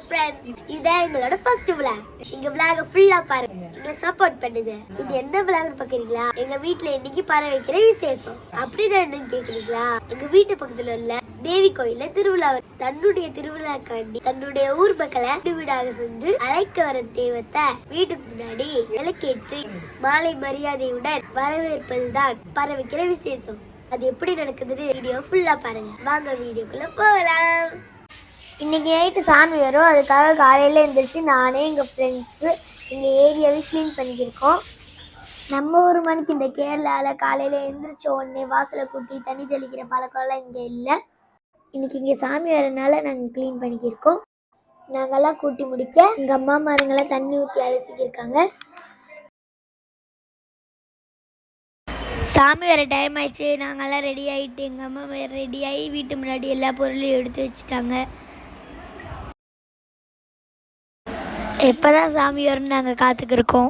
Friends, இதான் எங்களோட first vlog. எங்க vlog ஃபுல்லா பாருங்க, எங்களை சப்போர்ட் பண்ணுங்க. இது என்ன vlogனு பாக்குறீங்களா? எங்க வீட்ல இன்னைக்கு பறவை வைக்கிற விசேஷம். அப்படின்னா என்னன்னு கேக்குறீங்களா? எங்க வீட்டு பக்கத்துல உள்ள தேவி கோயில்ல திருவிழா. தன்னுடைய திருவிழாக்காண்டி தன்னுடைய ஊர் மக்களை வீடாக சென்று அழைக்க வர தெய்வத்தை வீட்டுக்கு முன்னாடி விளக்கேற்றி மாலை மரியாதையுடன் வரவேற்பதுதான் பறவை வைக்கிற விசேஷம். அது எப்படி நடக்குதுன்னு வீடியோ ஃபுல்லா பாருங்க. வாங்க வீடியோக்குள்ள போகலாம். இன்னைக்கு நைட்டு சாமி வரும், அதுக்காக காலையில் எழுந்திரிச்சு நானே எங்கள் ஃப்ரெண்ட்ஸு எங்கள் ஏரியாவே க்ளீன் பண்ணிக்கிருக்கோம். நம்ம ஒரு மணிக்கு இந்த கேரளாவில் காலையில் எழுந்திரிச்ச உடனே வாசலை கூட்டி தண்ணி தெளிக்கிற பழக்கம்லாம் இங்கே இல்லை. இன்றைக்கி இங்கே சாமி வரனால நாங்கள் க்ளீன் பண்ணிக்கிருக்கோம். நாங்கள்லாம் கூட்டி முடிக்க எங்கள் அம்மா மாருங்கெல்லாம் தண்ணி ஊற்றி அலசிக்கிருக்காங்க. சாமி வர டைம் ஆயிடுச்சு, நாங்கள்லாம் ரெடி ஆகிட்டு எங்கள் அம்மா வேறு ரெடி ஆகி வீட்டு முன்னாடி எல்லா பொருளையும் எடுத்து வச்சுட்டாங்க. எப்போதான் சாமி வரும்னு நாங்கள் காத்துக்கிருக்கோம்.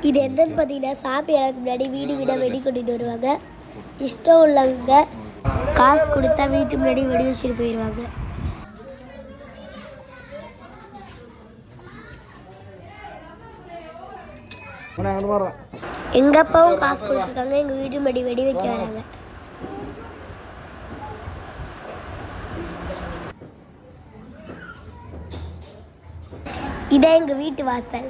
இது என்னன்னு பார்த்தீங்கன்னா, சாமி வரதுக்கு முன்னாடி வீடு வீடாக வெடி கொண்டுட்டு வருவாங்க. இஷ்டம் உள்ளவங்க காசு கொடுத்தா வீட்டு முன்னாடி வெடி வச்சுட்டு போயிடுவாங்க. எங்க அப்பாவும் காசு கொடுத்துருக்காங்க, எங்க வீட்டு முன்னாடி வெடி வைக்க வராங்க. இதான் எங்க வீட்டு வாசல்.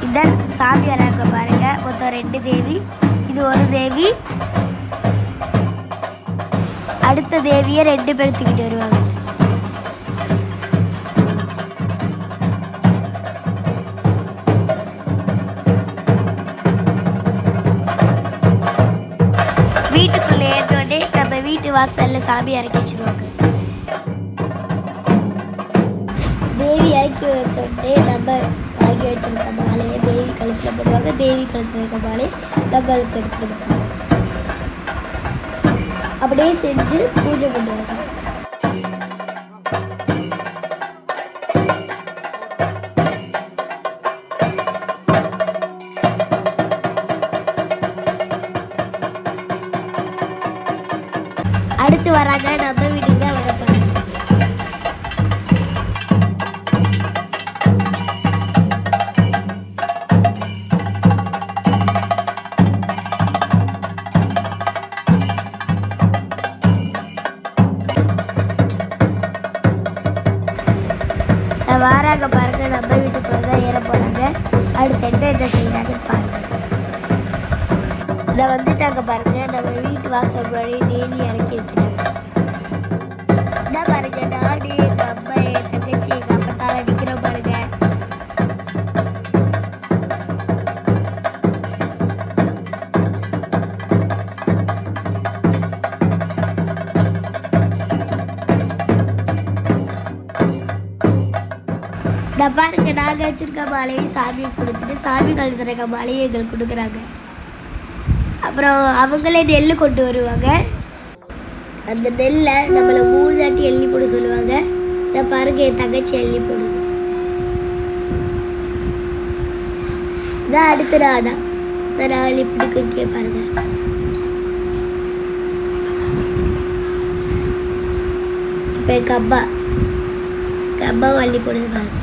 இதான் சாமி வராங்க பாருங்க. மொத்தம் 2 தேவி. இது ஒரு தேவி, அடுத்த தேவியை 2 பேர் தூக்கிட்டு வருவாங்க. வீட்டுக்குள்ள ஏற்றோடனே நம்ம வீட்டு வாசல்ல சாமி இறக்கி வச்சிருவாங்க. தேவி இறக்கி வச்சோடனே நம்ம வாங்கி வச்சிருக்க மாலையை தேவி கழுத்தில் போடுவாங்க. தேவி கழுத்தில் இருக்க மாலையை நம்மளுக்கு எடுத்துட்டு போவாங்க. அப்படியே செஞ்சு பூஜை பண்ணுவாங்க. அடுத்து வராங்க, நம்ம வீட்டுக்கு தான் வரப்பாங்க. வாராங்க பாருங்க, நம்ம வீட்டுக்கு தான் ஏற போறாங்க. அடுத்து என்ன செய்யறாங்கன்னு பாருங்க. இதை வந்துட்டாங்க பாருங்க, நம்ம வீட்டு வாசல் முன்னாடி தேவி இறக்கி வச்சுட்டாங்க. இதான் பாருங்க, நானு எங்க அம்மா என் தங்கச்சி எங்க அப்பத்தால நிக்கிறோம் பாருங்க. இந்த பாருங்க, நாங்க வச்சிருக்க மாலையை சாமியை கொடுத்துட்டு சாமி கழுத்துல இருக்க மாலையை எங்களுக்கு கொடுக்குறாங்க. அப்புறம் அவங்களே நெல் கொண்டு வருவாங்க. அந்த நெல்லை நம்மளை 3 தாட்டி எள்ளி போட சொல்லுவாங்க. இந்த பாருங்க, என் தங்கச்சி எள்ளி போடுது. இதான் அடுத்த நாள் தான் இந்த நாள் இப்படி குறுக்கே பாருங்க. இப்போ எங்கள் அம்மாவும் அள்ளி போடுது பாருங்க.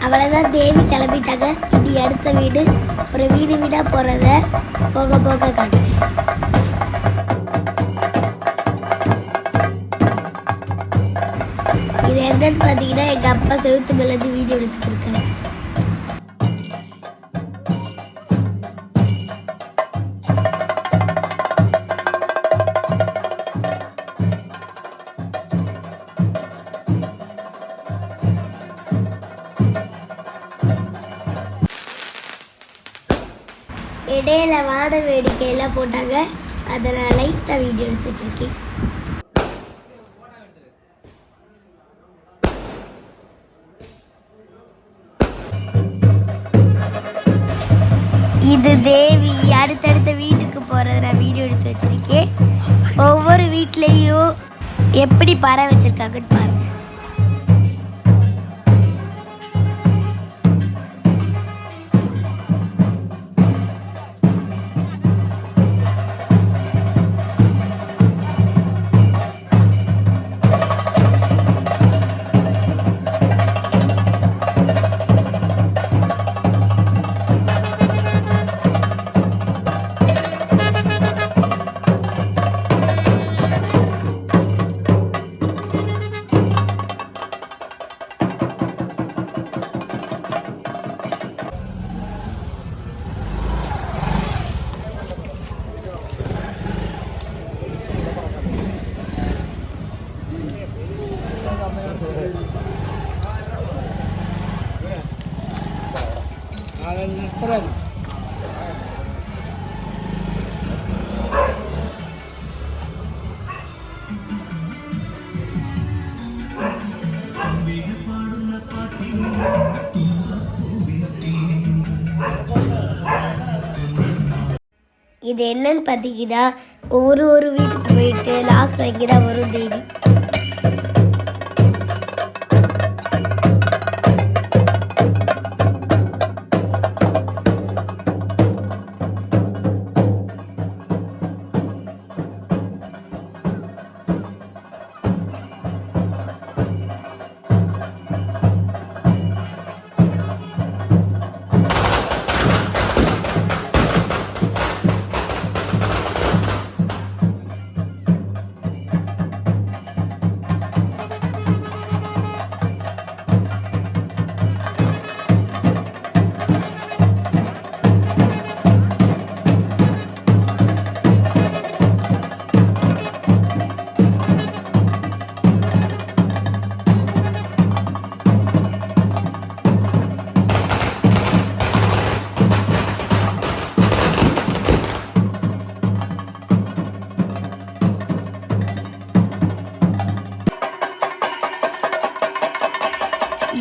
அவ்வளோதான், தேவி கிளம்பிட்டாங்க. இது அடுத்த வீடு. அப்புறம் வீடு வீடாக போகிறத போக போக காட்டுறேன். இது என்னன்னு பார்த்தீங்கன்னா, எங்கள் அப்பா செவுத்து மேலேருந்து வீடியோ எடுத்துட்டு இருக்காரு. இடையில வான வேடிக்கையெல்லாம் போட்டாங்க, அதை நான் லைட்டாக வீடியோ எடுத்து வச்சிருக்கேன். இது தேவி அடுத்தடுத்த வீட்டுக்கு போகிறத நான் வீடியோ எடுத்து வச்சிருக்கேன். ஒவ்வொரு வீட்லேயும் எப்படி பறவை வச்சிருக்காங்கன்னு பாருங்க. இது என்னன்னு பார்த்தீங்கன்னா, ஒரு வீட்டுக்கு போயிட்டு லாஸ்ட்ல இங்கே தான் வரும் தேவி.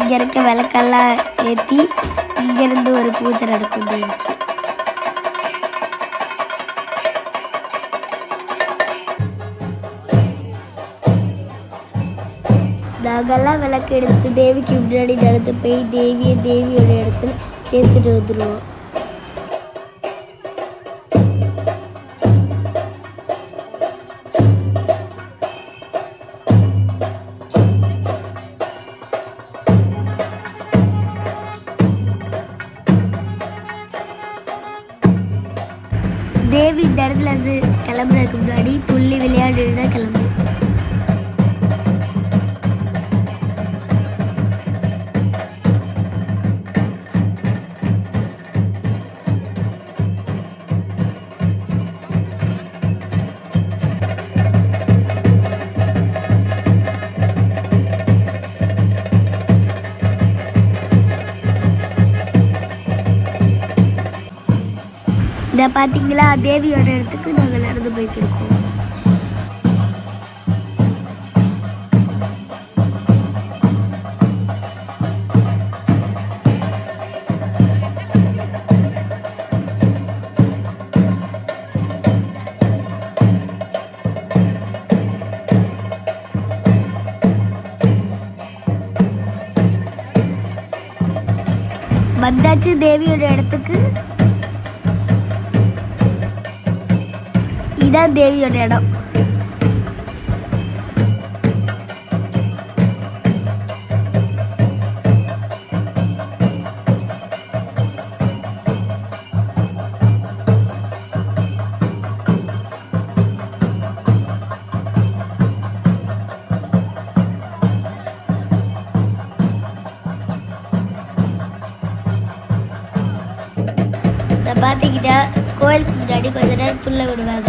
இங்கே இருக்க விளக்கெல்லாம் ஏற்றி இங்கேருந்து ஒரு பூஜை நடக்கும் தேவிக்கு. நாங்கெல்லாம் விளக்கு எடுத்து தேவிக்கு முன்னாடி நடந்து போய் தேவியோட இடத்துல சேர்த்துட்டு வந்துடுவோம். தேவி இந்த இடத்துல இருந்து கிளம்புறதுக்கு முன்னாடி துள்ளி விளையாடிட்டு தான் கிளம்பும். இதை பார்த்தீங்களா, தேவியோட இடத்துக்கு நாங்கள் நடந்து போய்க்கிருக்கோம். வந்தாச்சு தேவியோட இடத்துக்கு. இதான் தேவியோட இடம். பார்த்தீங்கன்னா கோயிலுக்கு முன்னாடி கொஞ்ச நேரம் துள்ள விடுவாங்க.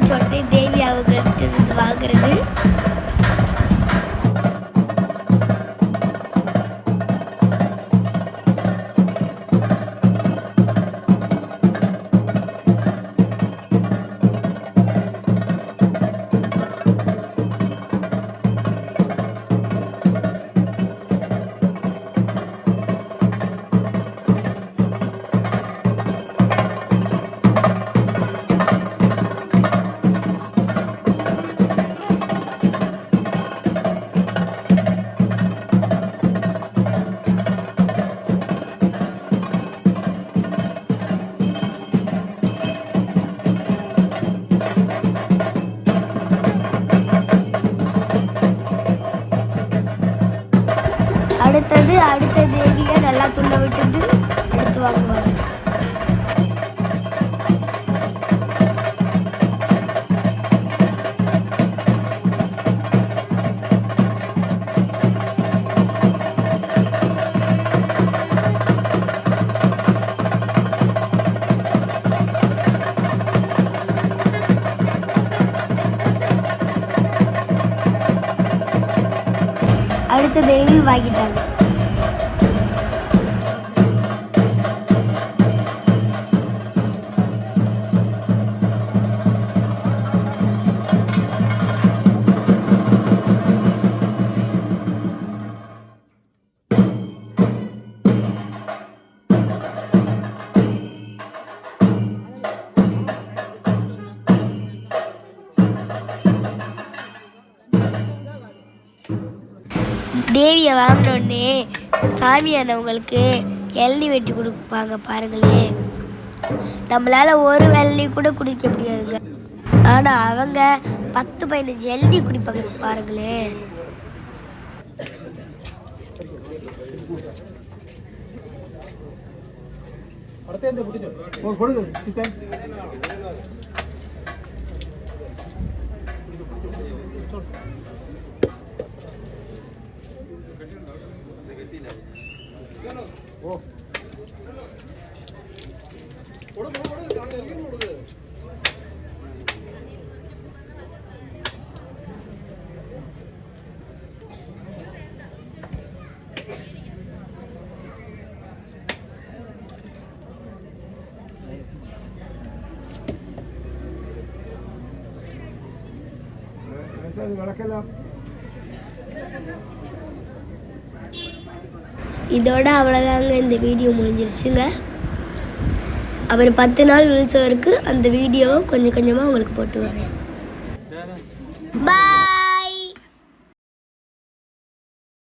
முடிச்ச உடனே தேவி அவங்கள்ட்ட இருந்து வாங்குறது. அடுத்த தேவியை நல்லா துள்ள விட்டுட்டு எடுத்து வாங்குவாங்க. அடுத்த தேவி வாங்கிட்டாங்க. தேவியை வாங்கினோடனே சாமியானவங்களுக்கு இளநீ வெட்டி கொடுப்பாங்க. பாருங்களே, நம்மளால ஒரு இளநீ கூட குடிக்க முடியாதுங்க. ஆனால் அவங்க 10-15 இளநீ குடிப்பாங்க. பாருங்களே, இதோட அவ்வளோதாங்க. இந்த வீடியோ முடிஞ்சிருச்சுங்க. அவர் 10 நாள் விழிச்சவருக்கு அந்த வீடியோவை கொஞ்சம் கொஞ்சமாக உங்களுக்கு போட்டு வரேன். பாய்.